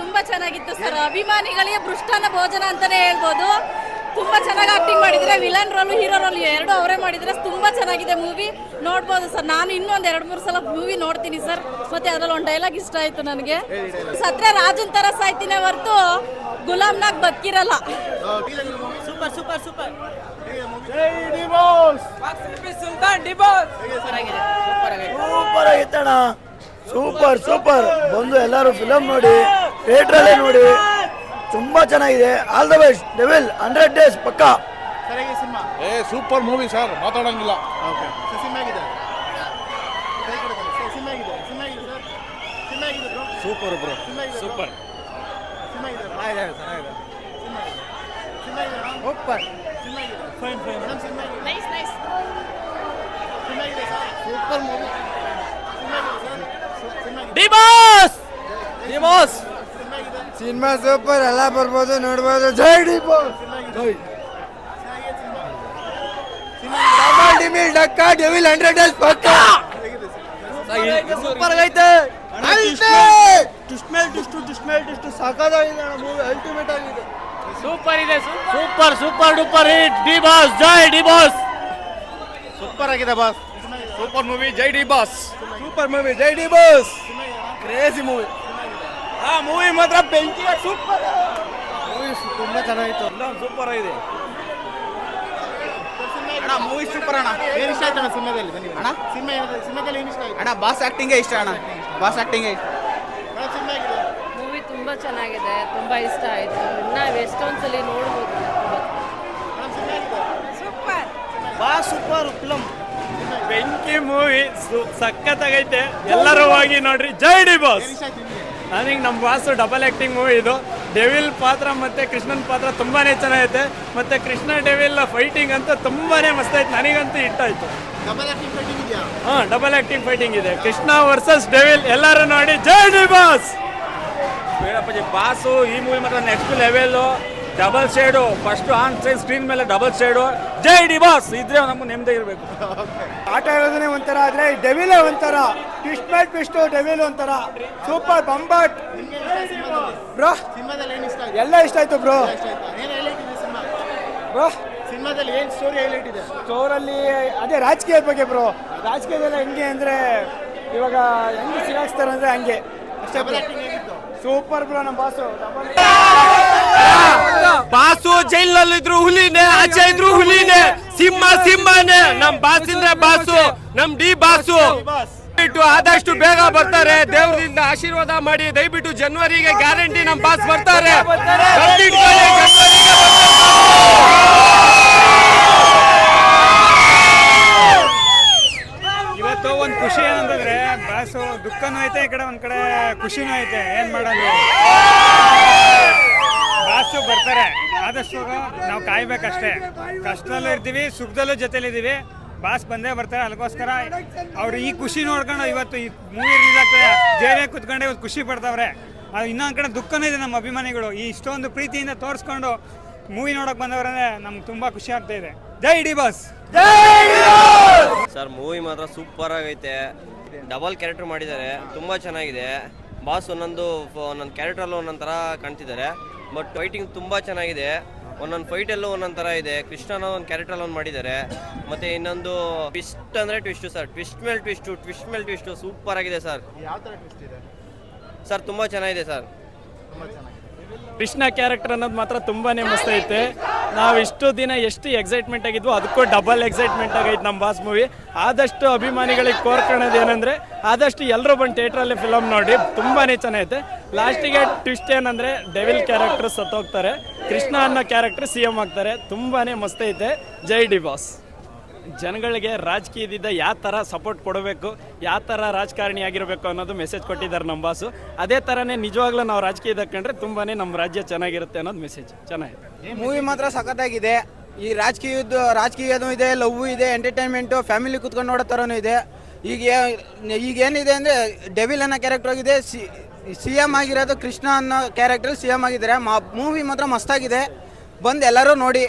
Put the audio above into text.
ತುಂಬಾ ಚೆನ್ನಾಗಿತ್ತು ಸರ್. ಅಭಿಮಾನಿಗಳಿಗೆ ಪೃಷ್ಠಾನ ಭೋಜನ ಅಂತಾನೆ ಹೇಳ್ಬೋದು. ತುಂಬಾ ಚೆನ್ನಾಗಿ ಆಕ್ಟಿಂಗ್ ಮಾಡಿದ್ರೆ, ವಿಲನ್ ರೋಲ್ ಹೀರೋ ರೋಲ್ ಎರಡು ಅವರೇ ಮಾಡಿದ್ರೆ ತುಂಬಾ ಚೆನ್ನಾಗಿದೆ ಮೂವಿ. ನೋಡ್ಬೋದು ಸರ್. ನಾನು ಇನ್ನೊಂದು 2-3 ಸಲ ಮೂವಿ ನೋಡ್ತೀನಿ ಸರ್. ಮತ್ತೆ ಅದ್ರಲ್ಲಿ ಒಂದು ಡೈಲಾಗ್ ಇಷ್ಟ ಆಯ್ತು ನನಗೆ, ಸತ್ರೆ ರಾಜನ್ ತರ ಸಾಯ್ತೀನಿ ಹೊರತು ಗುಲಾಮ್ನಾಗ್ ಬದುಕಿರಲ್ಲ. Super super super. ಸೂಪರ್ ಆಗಿತ್ತಣ್ಣ, ಸೂಪರ್ ಸೂಪರ್. ಬಂದು ಎಲ್ಲರೂ ಫಿಲಮ್ ನೋಡಿ, ಥಿಯೇಟ್ರಲ್ಲೇ ನೋಡಿ, ತುಂಬಾ ಚೆನ್ನಾಗಿದೆ. All the best. Devil 100 days ಪಕ್ಕಾ. ಸೂಪರ್ ಮೂವಿ ಸರ್, ಮಾತಾಡಂಗಿಲ್ಲ. Super bro, super. Super fine fine. Nice nice. Super movie. D Boss cinema super. ಎಲ್ಲ ಬರ್ಬೋದು, ನೋಡ್ಬೋದು. ಜೈ ಡಿ ಬಾಸ್. ಡಿಮಿಲ್ ಡಕ್ಕ ಡೆವಿಲ್ 100 days ಪಕ್ಕಾ. ಸೂಪರ್ ಆಗೈತೆ. ಟಿಸ್ಟ್ ಸಾಕಾಗಿದೆ ಮೂವಿ. ಅಲ್ಟಿಮೇಟ್ ಆಗಿದೆ. ಸೂಪರ್ ಇದೆ. Super super duper hit. D boss, ಜೈ ಡಿ ಬಾಸ್. ಸೂಪರ್ ಆಗಿದೆ ಬಾಸ್. ಸೂಪರ್ ಮೂವಿ, ಜೈ ಡಿ ಬಾಸ್. ಸೂಪರ್ ಮೂವಿ, ಜೈ ಡಿ ಬಾಸ್. Crazy movie. ಆ ಮೂವಿ ಮಾತ್ರ ಬೆಂಕಿ. ಸೂಪರ್ ಮೂವಿ ತುಂಬಾ ಚೆನ್ನಾಗಿತ್ತು. ಸೂಪರ್ ಆಗಿದೆ ಅಣ್ಣ. ಮೂವಿ ಸೂಪರ್ ಅಣ್ಣ. ಏನು ಇಷ್ಟ ಆಯ್ತು ಅಣ್ಣ ಸಿನಿಮಾದಲ್ಲಿ? ಬನ್ನಿ ಅಣ್ಣ, ಸಿನಿಮಾದಲ್ಲಿ ಏನು ಇಷ್ಟ ಆಯ್ತು ಅಣ್ಣ ಬಾಸ್ ಆಕ್ಟಿಂಗೇ ಇಷ್ಟ ಅಣ್ಣ. ಬಾಸ್ ಆಕ್ಟಿಂಗೇ ಇಷ್ಟ. ಸಿನಿಮಾ ಆಗಿದೆ. ಮೂವಿ ತುಂಬಾ ಚೆನ್ನಾಗಿದೆ, ತುಂಬಾ ಇಷ್ಟ ಆಯ್ತು. ನಾವು ಎಷ್ಟೊಂದ್ಸಲಿ ನೋಡ್ಬೋದು. ಸೂಪರ್. Boss super film. ಬೆಂಕಿ ಮೂವಿ ಸಖತ್ತಾಗೈತೆ. ಎಲ್ಲರೂ ಹೋಗಿ ನೋಡ್ರಿ. ಜೈ ಡಿ ಬಾಸ್. ನನಗೆ ನಮ್ಮ ಬಾಸು ಡಬಲ್ ಆ್ಯಕ್ಟಿಂಗ್ ಮೂವಿ ಇದು. ಡೆವಿಲ್ ಪಾತ್ರ ಮತ್ತು ಕೃಷ್ಣನ್ ಪಾತ್ರ ತುಂಬಾ ಚೆನ್ನಾಗೈತೆ. ಮತ್ತು ಕೃಷ್ಣ ಡೆವಿಲ್ ಫೈಟಿಂಗ್ ಅಂತ ತುಂಬಾ ಮಸ್ತಾಯ್ತು. ನನಗಂತೂ ಇಟ್ಟಾಯ್ತು. ಡಬಲ್ ಆಕ್ಟಿಂಗ್ ಫೈಟಿಂಗ್ ಇದೆಯಾ? ಹಾಂ, ಡಬಲ್ ಆ್ಯಕ್ಟಿಂಗ್ ಫೈಟಿಂಗ್ ಇದೆ. Krishna versus devil. ಎಲ್ಲರೂ ನೋಡಿ. ಜೈ ಡಿ ಬಾಸ್. ಬೇಡಪ್ಪಾಜಿ, ಬಾಸು ಈ ಮೂವಿ ಮಾತ್ರ next level. Double shade, first on screen ಮೇಲೆ ಡಬಲ್ ಶೇಡು. ಜೈ ಡಿ ಬಾಸ್ ಇದ್ರೆ ನಮ್ಗೆ ನೆಮ್ಮದಿ ಇರಬೇಕು. ಆಟ ಆಡೋದನ್ನೇ ಒಂಥರ, ಆದರೆ ಡೆವಿಲೇ ಒಂಥರ. ಟ್ವಿಸ್ಟ್ ಮೇಲೆ ಟ್ವಿಸ್ಟು, ಡೆವಿಲ್ ಒಂಥರ ಸೂಪರ್ ಬಂಬಾಟ್ ಬ್ರೋ. ಸಿನಿಮಾದಲ್ಲಿ ಏನು ಇಷ್ಟ ಆಯ್ತು? ಎಲ್ಲ ಇಷ್ಟ ಆಯ್ತು ಬ್ರೋ. ಏನು ಹೈಲೈಟ್ ಇದೆ ಸಿನಿಮಾ? ಬ್ರೋ ಸಿನಿಮಾದಲ್ಲಿ ಏನು ಸ್ಟೋರಿ ಹೈಲೈಟ್ ಇದೆ? ಸ್ಟೋರಲ್ಲಿ ಅದೇ ರಾಜಕೀಯದ ಬಗ್ಗೆ ಬ್ರೋ. ರಾಜಕೀಯದಲ್ಲ ಹೆಂಗೆ ಅಂದರೆ ಇವಾಗ ಹೆಂಗೆ ಸಿಗಾಕ್ಸ್ತಾರೆ ಅಂದರೆ ಹಂಗೆ ಅಷ್ಟೇ. ಡಬಲ್ ಆಕ್ಟಿಂಗ್ ಹೇಗಿತ್ತು? Super bro. ನಮ್ಮ ಬಾಸು ಬಾಸು ಜೈಲಲ್ಲಿದ್ರು ಹುಲಿನೇ, ಆಚೆ ಇದ್ರು ಹುಲಿನೇ. ಸಿಂಹನೇ. ನಮ್ ಬಾಸ್ ಇಂದ್ರೆ ಬಾಸು, ನಮ್ ಡಿ ಬಾಸು. ಆದಷ್ಟು ಬೇಗ ಬರ್ತಾರೆ. ದೇವರಿಂದ ಆಶೀರ್ವಾದ ಮಾಡಿ. ದಯವಿಟ್ಟು ಜನವರಿಗೆ ಗ್ಯಾರಂಟಿ ನಮ್ ಬಾಸ್ ಬರ್ತಾರೆ. ಇವತ್ತು ಒಂದು ಖುಷಿ ಏನಂತಂದ್ರೆ, ಬಾಸು ದುಃಖನೂ ಐತೆ, ಈ ಕಡೆ ಒಂದು ಕಡೆ ಖುಷಿನೂ ಐತೆ. ಏನು ಮಾಡೋದು, ಬಾಸು ಬರ್ತಾರೆ. ಆದಷ್ಟು ನಾವು ಕಾಯ್ಬೇಕಷ್ಟೇ. ಕಷ್ಟದಲ್ಲೂ ಇರ್ತೀವಿ, ಸುಖದಲ್ಲೂ ಜೊತೆಲಿದ್ದೀವಿ. ಬಾಸ್ ಬಂದೇ ಬರ್ತಾರೆ. ಅದಕ್ಕೋಸ್ಕರ ಅವ್ರು ಈ ಖುಷಿ ನೋಡ್ಕೊಂಡು ಇವತ್ತು ಈ ಮೂವಿ ರಿಲೀಸ್ ಆಗ್ತದೆ, ಜೇರೇ ಕುತ್ಕೊಂಡೆ ಇವತ್ತು ಖುಷಿ ಪಡ್ತಾವ್ರೆ. ಅದು ಇನ್ನೊಂದು ಕಡೆ ದುಃಖನೂ ಇದೆ. ನಮ್ಮ ಅಭಿಮಾನಿಗಳು ಈ ಇಷ್ಟೊಂದು ಪ್ರೀತಿಯಿಂದ ತೋರಿಸ್ಕೊಂಡು ಮೂವಿ ನೋಡೋಕೆ ಬಂದವರಂದ್ರೆ ನಮ್ಗೆ ತುಂಬ ಖುಷಿ ಆಗ್ತಾ ಇದೆ. ಜೈ ಡಿ ಬಾಸ್. ಸರ್ ಮೂವಿ ಮಾತ್ರ ಸೂಪರ್ ಆಗೈತೆ. ಡಬಲ್ ಕ್ಯಾರೆಕ್ಟರ್ ಮಾಡಿದ್ದಾರೆ, ತುಂಬ ಚೆನ್ನಾಗಿದೆ. ಬಾಸ್ ಒಂದೊಂದು ಕ್ಯಾರೆಕ್ಟ್ರಲ್ಲೂ ಒಂದೊಂದು ಥರ ಕಾಣ್ತಿದ್ದಾರೆ. ಬಟ್ ಫೈಟಿಂಗ್ ತುಂಬ ಚೆನ್ನಾಗಿದೆ. ಒಂದೊಂದು ಫೈಟಲ್ಲೂ ಒಂದೊಂದು ಥರ ಇದೆ. ಕೃಷ್ಣನ ಒಂದು ಕ್ಯಾರೆಕ್ಟ್ರಲ್ಲಿ ಒಂದು ಮಾಡಿದ್ದಾರೆ. ಮತ್ತು ಇನ್ನೊಂದು ಟ್ವಿಸ್ಟ್ ಅಂದರೆ ಟ್ವಿಸ್ಟು ಸರ್. ಟ್ವಿಸ್ಟ್ ಮೇಲೆ ಟ್ವಿಸ್ಟು ಸೂಪರ್ ಆಗಿದೆ ಸರ್. ಯಾವ ಥರ ಟ್ವಿಸ್ಟ್ ಇದೆ ಸರ್? ತುಂಬ ಚೆನ್ನಾಗಿದೆ ಸರ್. ತುಂಬ ಚೆನ್ನಾಗಿದೆ. ಕೃಷ್ಣ ಕ್ಯಾರೆಕ್ಟರ್ ಅನ್ನೋದು ಮಾತ್ರ ತುಂಬಾ ಮಸ್ತ್ ಐತೆ. ನಾವು ಇಷ್ಟು ದಿನ ಎಷ್ಟು ಎಕ್ಸೈಟ್ಮೆಂಟ್ ಆಗಿದ್ವು, ಅದಕ್ಕೂ ಡಬಲ್ ಎಕ್ಸೈಟ್ಮೆಂಟ್ ಆಗೈತೆ ನಮ್ಮ ಬಾಸ್ ಮೂವಿ. ಆದಷ್ಟು ಅಭಿಮಾನಿಗಳಿಗೆ ಕೋರ್ಕೊಳ್ಳೋದು ಏನಂದರೆ, ಆದಷ್ಟು ಎಲ್ಲರೂ ಬಂದು ಥಿಯೇಟ್ರಲ್ಲೇ ಫಿಲಮ್ ನೋಡಿ. ತುಂಬಾ ಚೆನ್ನಾಗೈತೆ. ಲಾಸ್ಟಿಗೆ ಟ್ವಿಸ್ಟ್ ಏನಂದರೆ, ಡೆವಿಲ್ ಕ್ಯಾರೆಕ್ಟರ್ ಸತ್ತೋಗ್ತಾರೆ, ಕೃಷ್ಣ ಅನ್ನೋ ಕ್ಯಾರೆಕ್ಟರ್ CM ಆಗ್ತಾರೆ. ತುಂಬಾ ಮಸ್ತ್ ಐತೆ. ಜೈ ಡಿ ಬಾಸ್. ಜನಗಳಿಗೆ ರಾಜಕೀಯದಿಂದ ಯಾವ ಥರ ಸಪೋರ್ಟ್ ಕೊಡಬೇಕು, ಯಾವ ಥರ ರಾಜಕಾರಣಿ ಆಗಿರಬೇಕು ಅನ್ನೋದು ಮೆಸೇಜ್ ಕೊಟ್ಟಿದ್ದಾರೆ ನಮ್ಮ ಬಾಸು. ಅದೇ ಥರನೇ ನಿಜವಾಗ್ಲೂ ನಾವು ರಾಜಕೀಯದ ಕಂಡ್ರೆ ತುಂಬಾ ನಮ್ಮ ರಾಜ್ಯ ಚೆನ್ನಾಗಿರುತ್ತೆ ಅನ್ನೋದು ಮೆಸೇಜ್ ಚೆನ್ನಾಗಿದೆ. ಮೂವಿ ಮಾತ್ರ ಸಖತ್ತಾಗಿದೆ. ಈ ರಾಜಕೀಯದೂ ಇದೆ, ಲವ್ ಇದೆ, ಎಂಟರ್ಟೈನ್ಮೆಂಟು, ಫ್ಯಾಮಿಲಿ ಕುತ್ಕೊಂಡು ನೋಡೋ ಥರನೂ ಇದೆ. ಈಗೇನಿದೆ ಅಂದರೆ ಡೆವಿಲ್ ಅನ್ನೋ ಕ್ಯಾರೆಕ್ಟರ್ ಆಗಿದೆ. CM ಆಗಿರೋದು ಕೃಷ್ಣ ಅನ್ನೋ ಕ್ಯಾರೆಕ್ಟರ್ CM ಆಗಿದ್ದಾರೆ. ಮೂವಿ ಮಾತ್ರ ಮಸ್ತಾಗಿದೆ. ಬಂದು ಎಲ್ಲರೂ ನೋಡಿ.